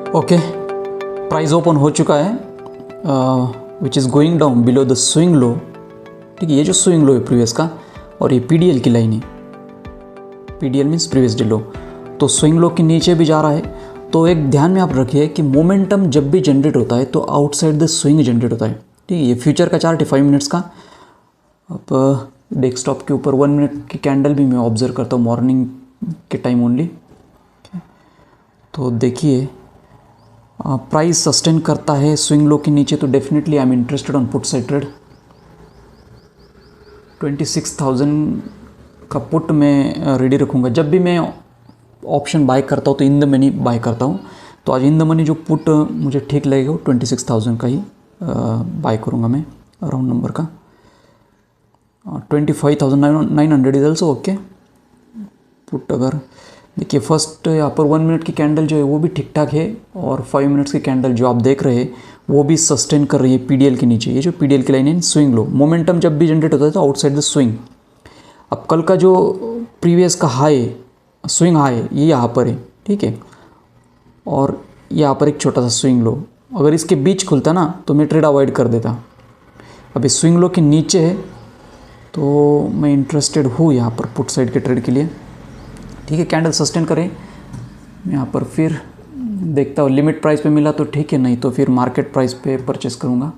Okay, price open हो चुका है which is going down below the swing लो। ठीक है, ये जो स्विंग लो है प्रीवियस का और ये पीडीएल की लाइन है। पीडीएल मीन्स प्रीवियस डे लो, तो स्विंग लो के नीचे भी जा रहा है। तो एक ध्यान में आप रखिए कि मोमेंटम जब भी जनरेट होता है तो आउटसाइड द स्विंग जनरेट होता है। ठीक है, ये फ्यूचर का चार्ट है 5 मिनट्स का। अब डेस्कटॉप के ऊपर 1 मिनट की कैंडल भी मैं ऑब्जर्व करता हूँ मॉर्निंग के टाइम ओनली। तो देखिए प्राइस सस्टेन करता है स्विंग लो के नीचे तो definitely I am interested on put side trade. 26,000 का पुट मैं रेडी रखूँगा। जब भी मैं ऑप्शन बाय करता हूँ तो इन द मनी बाय करता हूँ। तो आज इन द मनी जो पुट मुझे ठीक लगेगा वो 26,000 का ही बाय करूँगा मैं, राउंड नंबर का। 25,900 इज ऑल्सो ओके पुट। अगर देखिए फर्स्ट यहाँ पर 1 मिनट की कैंडल जो है वो भी ठीक ठाक है और 5 मिनट्स की कैंडल जो आप देख रहे हैं वो भी सस्टेन कर रही है पीडीएल के नीचे। ये जो पीडीएल की लाइन है स्विंग लो, मोमेंटम जब भी जनरेट होता है तो आउटसाइड द स्विंग। अब कल का जो प्रीवियस का हाई स्विंग हाई ये यहाँ पर है, ठीक है, और यहाँ पर एक छोटा सा स्विंग लो। अगर इसके बीच खुलता ना तो मैं ट्रेड अवॉइड कर देता। अभी स्विंग लो के नीचे है तो मैं इंटरेस्टेड हूँ यहाँ पर पुट साइड के ट्रेड के लिए। ठीक है, कैंडल सस्टेन करें, यहाँ पर फिर देखता हूँ लिमिट प्राइस पे मिला तो ठीक है, नहीं तो फिर मार्केट प्राइस पे परचेस करूँगा।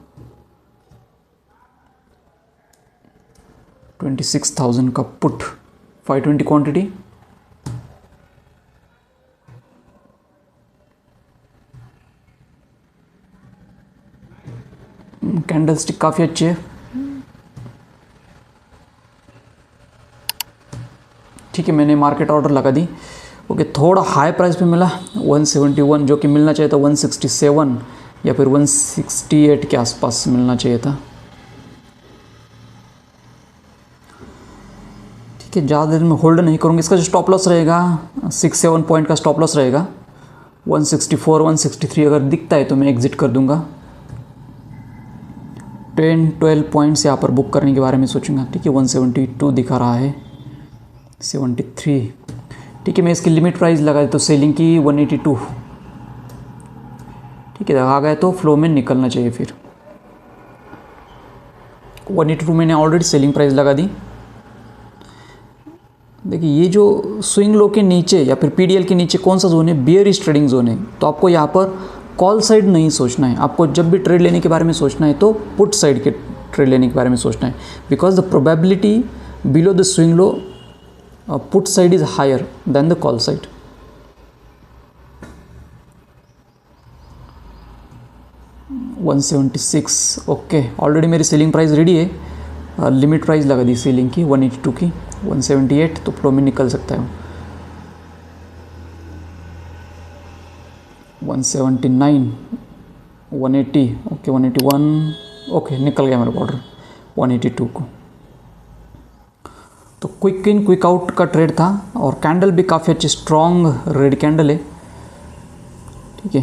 26,000 का पुट 520 क्वांटिटी। कैंडल स्टिक काफ़ी अच्छी है। ठीक है, मैंने मार्केट ऑर्डर लगा दी। ओके, थोड़ा हाई प्राइस पे मिला 171, जो कि मिलना चाहिए था 167 या फिर 168 के आसपास मिलना चाहिए था। ठीक है, ज़्यादा देर में होल्ड नहीं करूँगी। इसका जो स्टॉप लॉस रहेगा 6-7 पॉइंट का स्टॉप लॉस रहेगा। 164 163 अगर दिखता है तो मैं एग्जिट कर दूंगा। 10-12 पॉइंट्स यहाँ पर बुक करने के बारे में सोचूंगा। ठीक है, 172 दिखा रहा है, 73। ठीक है, मैं इसकी लिमिट प्राइस लगा देता हूँ सेलिंग की 182। ठीक है, आ गया तो फ्लो में निकलना चाहिए। फिर 182 मैंने ऑलरेडी सेलिंग प्राइस लगा दी। देखिए ये जो स्विंग लो के नीचे या फिर पीडीएल के नीचे कौन सा जोन है, बियरिश ट्रेडिंग जोन है। तो आपको यहाँ पर कॉल साइड नहीं सोचना है। आपको जब भी ट्रेड लेने के बारे में सोचना है तो पुट साइड के ट्रेड लेने के बारे में सोचना है, because the probability below the swing low put side is higher than the call side. $176 okay, already मेरी सेलिंग प्राइस रेडी है। लिमिट प्राइस लगा दी सेलिंग की 182 की, 178 तो फ्लो में निकल सकता है। 179 180 ओके, 181 ओके, निकल गया मेरा ऑर्डर 182 को। तो क्विक इन क्विक आउट का ट्रेड था और कैंडल भी काफ़ी अच्छी स्ट्रॉन्ग रेड कैंडल है। ठीक है,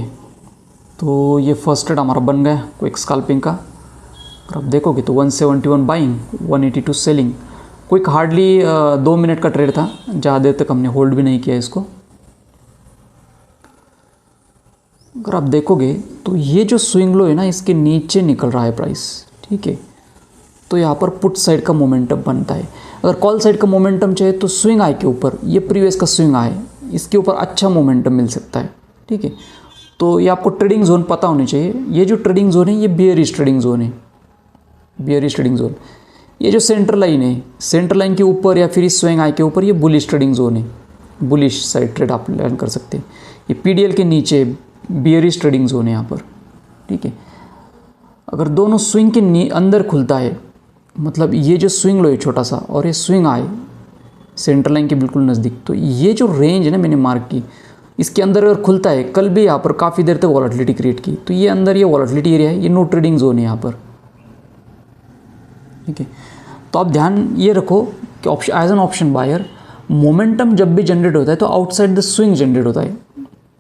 तो ये फर्स्ट ट्रेड हमारा बन गया क्विक स्कैल्पिंग का। और आप देखोगे तो 171 buying 182 selling. Quick hardly 2 minute का ट्रेड था, ज़्यादा देर तक हमने होल्ड भी नहीं किया इसको। अगर आप देखोगे तो ये जो स्विंग लो है ना इसके नीचे निकल रहा है प्राइस। ठीक है, तो यहाँ पर पुट साइड का मोमेंटम बनता है। अगर कॉल साइड का मोमेंटम चाहिए तो स्विंग आई के ऊपर, ये प्रीवियस का स्विंग आई, इसके ऊपर अच्छा मोमेंटम मिल सकता है। ठीक है, तो ये आपको ट्रेडिंग जोन पता होनी चाहिए। ये जो ट्रेडिंग जोन है ये बियरिश ट्रेडिंग जोन है, बियरिश ट्रेडिंग जोन। ये जो सेंटर लाइन है, सेंटर लाइन के ऊपर या फिर इस स्विंग आई के ऊपर ये बुलिश ट्रेडिंग जोन है, बुलिश साइड ट्रेड आप लर्न कर सकते हैं। ये पीडीएल के नीचे बियरिश ट्रेडिंग जोन है यहाँ पर। ठीक है, अगर दोनों स्विंग के अंदर खुलता है, मतलब ये जो स्विंग लो है छोटा सा और ये स्विंग आए सेंटर लाइन के बिल्कुल नज़दीक, तो ये जो रेंज है ना मैंने मार्क की, इसके अंदर अगर खुलता है, कल भी यहाँ पर काफ़ी देर तक वॉलेटिलिटी क्रिएट की, तो ये अंदर ये वॉलेटिलिटी एरिया है, ये नो ट्रेडिंग जोन है यहाँ पर। ठीक है, तो आप ध्यान ये रखो कि option as an option buyer momentum जब भी जनरेट होता है तो आउटसाइड द स्विंग जनरेट होता है।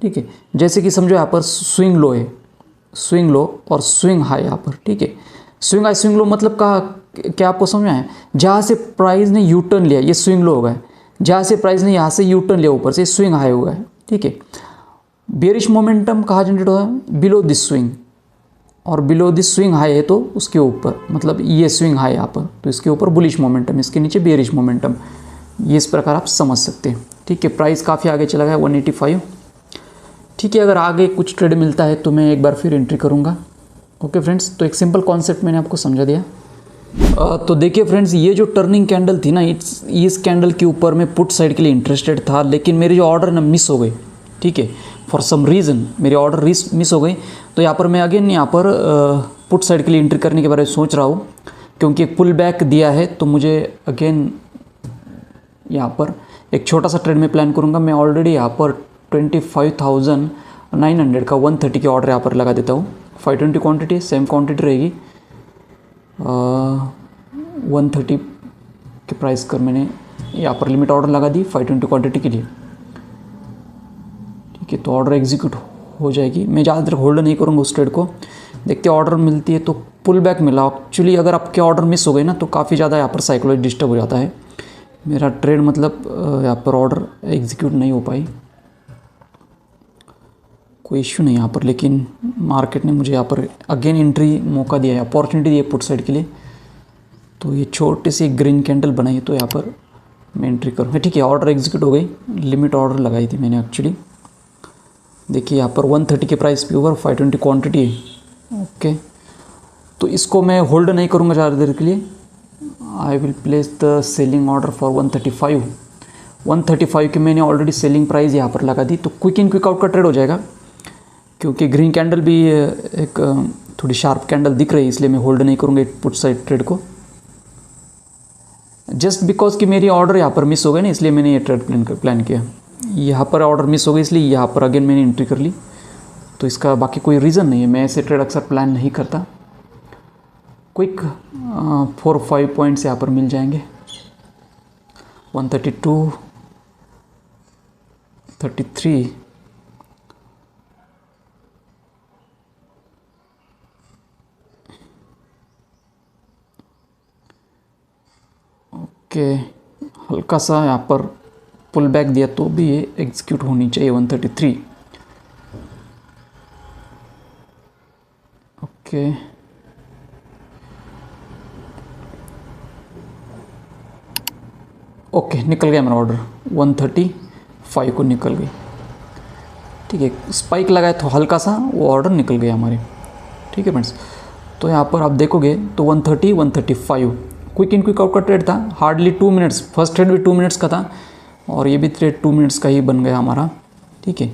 ठीक है, जैसे कि समझो यहाँ पर स्विंग लो है, स्विंग लो और स्विंग हाई यहाँ पर। ठीक है, स्विंग हाई स्विंग लो मतलब क्या आपको समझ में आया? जहाँ से प्राइस ने यू टर्न लिया ये स्विंग लो होगा, जहाँ से प्राइस ने यहाँ से यू टर्न लिया ऊपर से स्विंग हाई होगा। ठीक है, बेरिश मोमेंटम कहाँ जनरेट हुआ है? बिलो दिस स्विंग, और बिलो दिस स्विंग हाई है तो उसके ऊपर, मतलब ये स्विंग हाई यहाँ पर, तो इसके ऊपर बुलिश मोमेंटम, इसके नीचे बेरिश मोमेंटम। ये इस प्रकार आप समझ सकते हैं। ठीक है, प्राइस काफ़ी आगे चला गया 185। ठीक है, अगर आगे कुछ ट्रेड मिलता है तो मैं एक बार फिर एंट्री करूँगा। ओके फ्रेंड्स, तो एक सिंपल कॉन्सेप्ट मैंने आपको समझा दिया। तो देखिए फ्रेंड्स, ये जो टर्निंग कैंडल थी ना, इस कैंडल के ऊपर मैं पुट साइड के लिए इंटरेस्टेड था, लेकिन मेरे जो ऑर्डर ना मिस हो गई। ठीक है, फॉर सम रीज़न मेरे ऑर्डर मिस हो गई। तो यहाँ पर मैं अगेन यहाँ पर पुट साइड के लिए एंट्री करने के बारे में सोच रहा हूँ, क्योंकि एक पुल बैक दिया है। तो मुझे अगेन यहाँ पर एक छोटा सा ट्रेड में प्लान करूँगा। मैं ऑलरेडी यहाँ पर 25,900 का 130 के ऑर्डर यहाँ पर लगा देता हूँ। 520 क्वांटिटी, सेम क्वांटिटी रहेगी। 130 के प्राइस कर मैंने यहाँ पर लिमिट ऑर्डर लगा दी 520 क्वांटिटी के लिए। ठीक है, तो ऑर्डर एग्जीक्यूट हो जाएगी। मैं ज़्यादा देर होल्ड नहीं करूँगा उस ट्रेड को, देखते ऑर्डर मिलती है तो पुल बैक मिला। एक्चुअली अगर आपके ऑर्डर मिस हो गए ना तो काफ़ी ज़्यादा यहाँ पर साइकोलॉजी डिस्टर्ब हो जाता है। मेरा ट्रेड मतलब यहाँ पर ऑर्डर एग्जीक्यूट नहीं हो पाई, कोई इश्यू नहीं यहाँ पर, लेकिन मार्केट ने मुझे यहाँ पर अगेन एंट्री मौका दिया है, अपॉर्चुनिटी दी है पुट साइड के लिए। तो ये छोटी सी ग्रीन कैंडल बनाई है, तो यहाँ पर मैं एंट्री करूँगा। ठीक है, ऑर्डर एग्जीक्यूट हो गई, लिमिट ऑर्डर लगाई थी मैंने एक्चुअली। देखिए यहाँ पर 130 के प्राइस पे ओवर 520 क्वांटिटी है। ओके, तो इसको मैं होल्ड नहीं करूँगा ज़्यादा देर के लिए। I will place the selling order for 135। 135 की मैंने ऑलरेडी सेलिंग प्राइस यहाँ पर लगा दी, तो क्विक इन क्विक आउट का ट्रेड हो जाएगा, क्योंकि ग्रीन कैंडल भी एक थोड़ी शार्प कैंडल दिख रही है, इसलिए मैं होल्ड नहीं करूँगा पुट साइड ट्रेड को। जस्ट बिकॉज कि मेरी ऑर्डर यहाँ पर मिस हो गए ना, इसलिए मैंने ये ट्रेड प्लान किया। यहाँ पर ऑर्डर मिस हो गई, इसलिए यहाँ पर अगेन मैंने एंट्री कर ली। तो इसका बाकी कोई रीज़न नहीं है, मैं ऐसे ट्रेड अक्सर प्लान नहीं करता। क्विक 4-5 पॉइंट्स यहाँ पर मिल जाएंगे। 132, 33, ओके, हल्का सा यहाँ पर पुल बैक दिया तो भी ये एग्जीक्यूट होनी चाहिए 133। ओके, ओके, निकल गया मेरा ऑर्डर 135 को निकल गई। ठीक है, स्पाइक लगाए तो हल्का सा वो ऑर्डर निकल गया हमारे। ठीक है फ्रेंड्स, तो यहाँ पर आप देखोगे तो 130, 135 क्विक इन क्विक आउट का ट्रेड था, हार्डली 2 मिनट्स। फर्स्ट ट्रेड भी 2 मिनट्स का था और ये भी ट्रेड 2 मिनट्स का ही बन गया हमारा। ठीक है,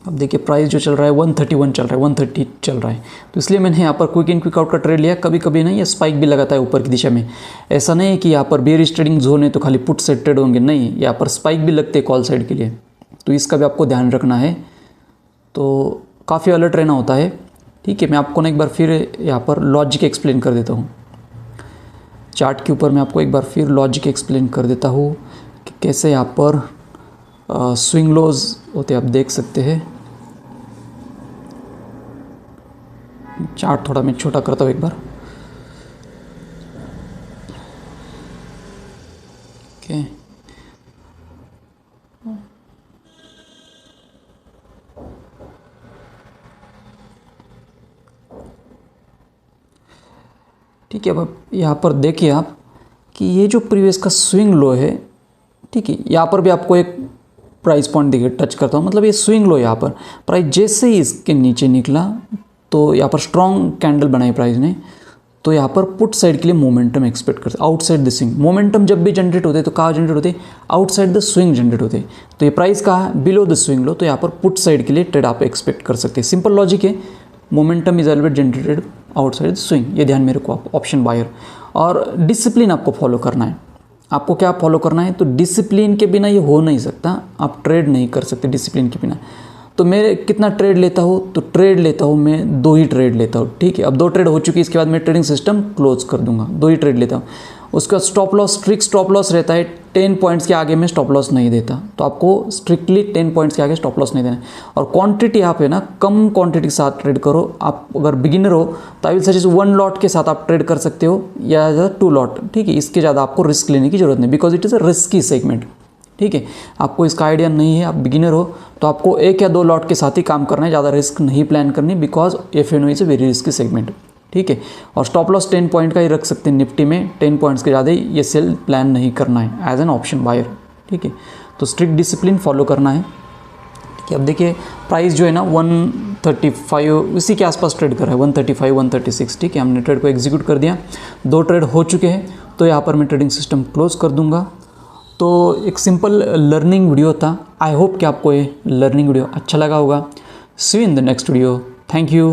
अब देखिए प्राइस जो चल रहा है 131 चल रहा है, 130 चल रहा है, तो इसलिए मैंने यहाँ पर क्विक इन क्विक आउट का ट्रेड लिया। कभी कभी ना ये स्पाइक भी लगाता है ऊपर की दिशा में। ऐसा नहीं है कि यहाँ पर बेयरिश ट्रेडिंग जोन है तो खाली पुट साइड ट्रेड होंगे, नहीं, यहाँ पर स्पाइक भी लगते हैं कॉल साइड के लिए, तो इसका भी आपको ध्यान रखना है। तो काफ़ी अलर्ट रहना होता है। ठीक है, मैं आपको ना एक बार फिर यहाँ पर लॉजिक एक्सप्लेन कर देता हूँ। चार्ट के ऊपर मैं आपको एक बार फिर लॉजिक एक्सप्लेन कर देता हूँ कि कैसे यहाँ पर स्विंग लोज होते आप देख सकते हैं। चार्ट थोड़ा मैं छोटा करता हूँ एक बार। ओके, ठीक है, अब यहाँ पर देखिए आप कि ये जो प्रीवियस का स्विंग लो है, ठीक है, यहाँ पर भी आपको एक प्राइस पॉइंट देखिए टच करता हूँ, मतलब ये स्विंग लो यहाँ पर प्राइस जैसे ही इसके नीचे निकला तो यहाँ पर स्ट्रॉन्ग कैंडल बनाई प्राइस ने, तो यहाँ पर पुट साइड के लिए मोमेंटम एक्सपेक्ट करते हैं आउटसाइड द स्विंग। मोमेंटम जब भी जनरेट होते हैं तो कहाँ जनरेट होते हैं? आउटसाइड द स्विंग जनरेट होते हैं। तो ये प्राइस कहाँ है? बिलो द स्विंग लो, तो यहाँ पर पुट साइड के लिए ट्रेड आप एक्सपेक्ट कर सकते हैं। सिंपल लॉजिक है, momentum is always generated outside the swing, ये ध्यान में रखो आप, ऑप्शन बायर। और डिसिप्लिन आपको फॉलो करना है। आपको क्या फॉलो करना है? तो डिसिप्लिन के बिना ये हो नहीं सकता, आप ट्रेड नहीं कर सकते डिसिप्लिन के बिना। तो मैं कितना ट्रेड लेता हूँ? तो ट्रेड लेता हूँ मैं 2 ही ट्रेड लेता हूँ। ठीक है, अब 2 ट्रेड हो चुकी है, इसके बाद मैं ट्रेडिंग सिस्टम क्लोज कर दूंगा। 2 ही ट्रेड लेता हूँ। उसका stop loss, strict stop loss रहता है 10 पॉइंट्स के आगे मैं स्टॉप लॉस नहीं देता, तो आपको स्ट्रिक्टली 10 पॉइंट्स के आगे स्टॉप लॉस नहीं देना है। और क्वांटिटी आप है ना कम क्वांटिटी के साथ ट्रेड करो। आप अगर बिगिनर हो तो आई विल सजेस्ट 1 लॉट के साथ आप ट्रेड कर सकते हो या 2 लॉट। ठीक है, इसके ज़्यादा आपको रिस्क लेने की जरूरत नहीं, because it is a risky segment. ठीक है। आपको इसका आइडिया नहीं है, आप बिगिनर हो, तो आपको 1 या 2 लॉट के साथ ही काम करना है, ज़्यादा रिस्क नहीं प्लान करनी, because FNO is a very risky segment, ठीक है। और स्टॉप लॉस 10 पॉइंट का ही रख सकते हैं निफ्टी में, 10 पॉइंट्स के ज़्यादा ये सेल प्लान नहीं करना है एज एन ऑप्शन बायर, ठीक है। तो स्ट्रिक्ट डिसिप्लिन फॉलो करना है, ठीक है। अब देखिए प्राइस जो है ना 135 इसी के आसपास ट्रेड कर रहा है, 135 136, ठीक है। हमने ट्रेड को एग्जीक्यूट कर दिया, 2 ट्रेड हो चुके हैं, तो यहाँ पर मैं ट्रेडिंग सिस्टम क्लोज कर दूंगा। तो एक सिंपल लर्निंग वीडियो था, आई होप कि आपको ये लर्निंग वीडियो अच्छा लगा होगा। See you in the next video, thank you.